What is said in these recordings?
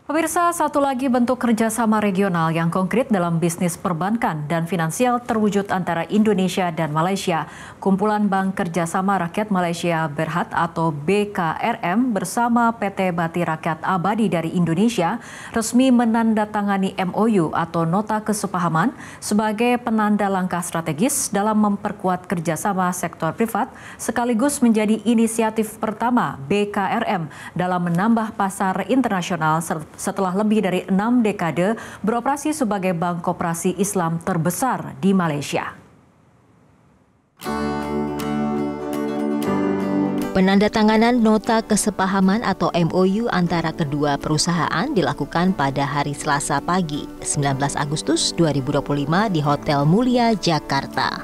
Pemirsa, satu lagi bentuk kerjasama regional yang konkret dalam bisnis perbankan dan finansial terwujud antara Indonesia dan Malaysia. Kumpulan Bank Kerjasama Rakyat Malaysia Berhad atau BKRM bersama PT Bati Rakyat Abadi dari Indonesia resmi menandatangani MOU atau Nota Kesepahaman sebagai penanda langkah strategis dalam memperkuat kerjasama sektor privat sekaligus menjadi inisiatif pertama BKRM dalam menambah pasar internasional setelah lebih dari 6 dekade beroperasi sebagai bank koperasi Islam terbesar di Malaysia. Penandatanganan Nota Kesepahaman atau MOU antara kedua perusahaan dilakukan pada hari Selasa pagi, 19 Agustus 2025 di Hotel Mulia, Jakarta.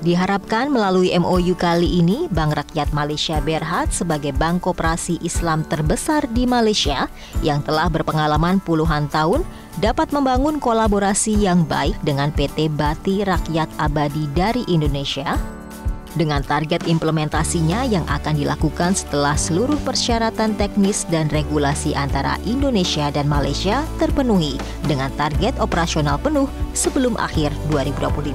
Diharapkan melalui MOU kali ini, Bank Rakyat Malaysia Berhad sebagai bank koperasi Islam terbesar di Malaysia yang telah berpengalaman puluhan tahun dapat membangun kolaborasi yang baik dengan PT Bati Rakyat Abadi dari Indonesia dengan target implementasinya yang akan dilakukan setelah seluruh persyaratan teknis dan regulasi antara Indonesia dan Malaysia terpenuhi dengan target operasional penuh sebelum akhir 2025.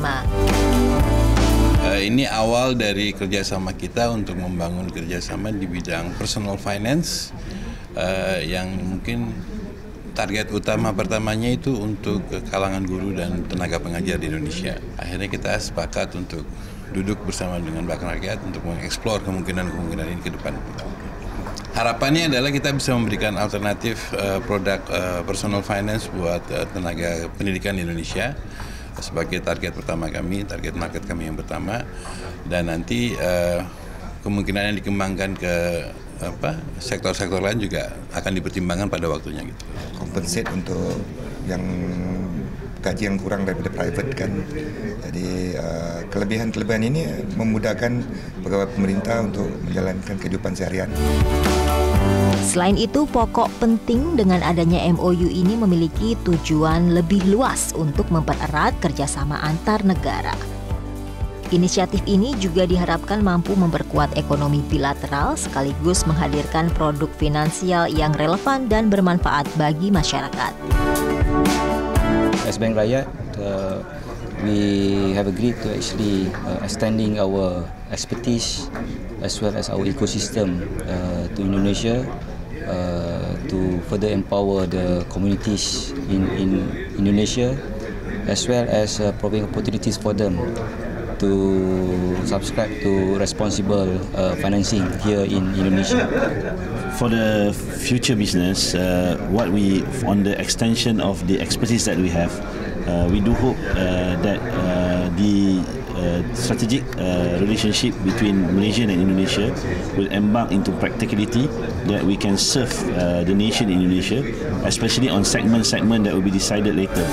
Ini awal dari kerjasama kita untuk membangun kerjasama di bidang personal finance yang mungkin target utama pertamanya itu untuk kalangan guru dan tenaga pengajar di Indonesia. Akhirnya kita sepakat untuk duduk bersama dengan Bank Rakyat untuk mengeksplor kemungkinan-kemungkinan ini ke depan. Harapannya adalah kita bisa memberikan alternatif produk personal finance buat tenaga pendidikan di Indonesia sebagai target pertama kami, target market kami yang pertama, dan nanti kemungkinan yang dikembangkan ke sektor-sektor lain juga akan dipertimbangkan pada waktunya gitu. Kompensate untuk yang gaji yang kurang daripada private kan. Jadi kelebihan-kelebihan ini memudahkan pegawai pemerintah untuk menjalankan kehidupan seharian. Selain itu, pokok penting dengan adanya MOU ini memiliki tujuan lebih luas untuk mempererat kerjasama antar negara. Inisiatif ini juga diharapkan mampu memperkuat ekonomi bilateral sekaligus menghadirkan produk finansial yang relevan dan bermanfaat bagi masyarakat. As Bank Rakyat, we have agreed to actually extending our expertise as well as our ecosystem to Indonesia to further empower the communities in Indonesia as well as providing opportunities for them to subscribe to responsible financing here in Indonesia. For the future business, on the extension of the expertise that we have, we do hope that the strategic relationship between Malaysia and Indonesia will embark into practicality that we can serve the nation in Indonesia, especially on segment-segment that will be decided later.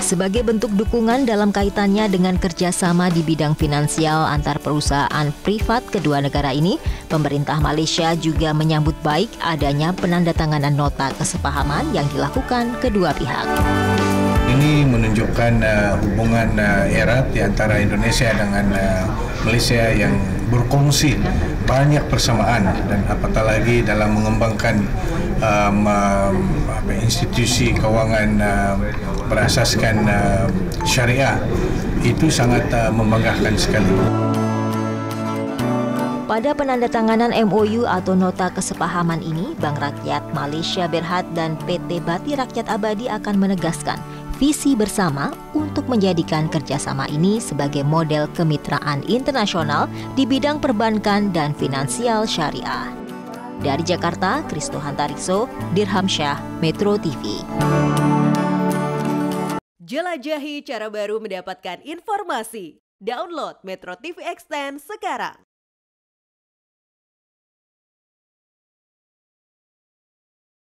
Sebagai bentuk dukungan dalam kaitannya dengan kerjasama di bidang finansial antar perusahaan privat kedua negara ini, pemerintah Malaysia juga menyambut baik adanya penandatanganan nota kesepahaman yang dilakukan kedua pihak. Ini menunjukkan hubungan erat di antara Indonesia dengan Malaysia yang berkongsi banyak persamaan dan apatah lagi dalam mengembangkan institusi keuangan berasaskan syariah. Itu sangat membanggakan sekali. Pada penandatanganan MOU atau Nota Kesepahaman ini, Bank Rakyat Malaysia Berhad dan PT Bati Rakyat Abadi akan menegaskan visi bersama untuk menjadikan kerjasama ini sebagai model kemitraan internasional di bidang perbankan dan finansial syariah. Dari Jakarta, Kristo Hantarikso, Dirhamsyah, Metro TV. Jelajahi cara baru mendapatkan informasi. Download Metro TV Extend sekarang.